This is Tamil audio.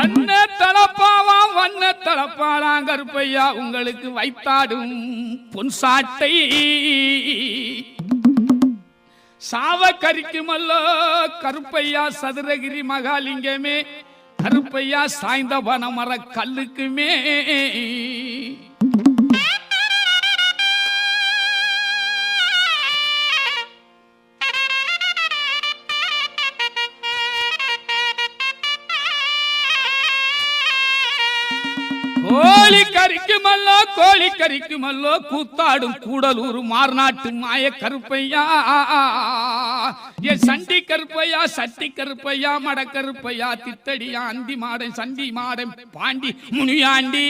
வண்ண தளப்பாவா வண்ண தளப்பாளாம் கருப்பையா உங்களுக்கு வைத்தாடும் பொன் சாட்டை சாவ கரிக்குமல்லோ கருப்பையா சதுரகிரி மகாலிங்கமே கருப்பையா சாய்ந்த வனமர கல்லுக்குமே கோழி கறிக்குமல்லோ கூத்தாடும் கூடலூர் மார்நாட்டு மாய கருப்பையா ஏ சண்டி கருப்பையா சட்டி கருப்பையா மட கருப்பையா தித்தடியா அந்தி மாடன் சண்டி மாடன் பாண்டி முனியாண்டி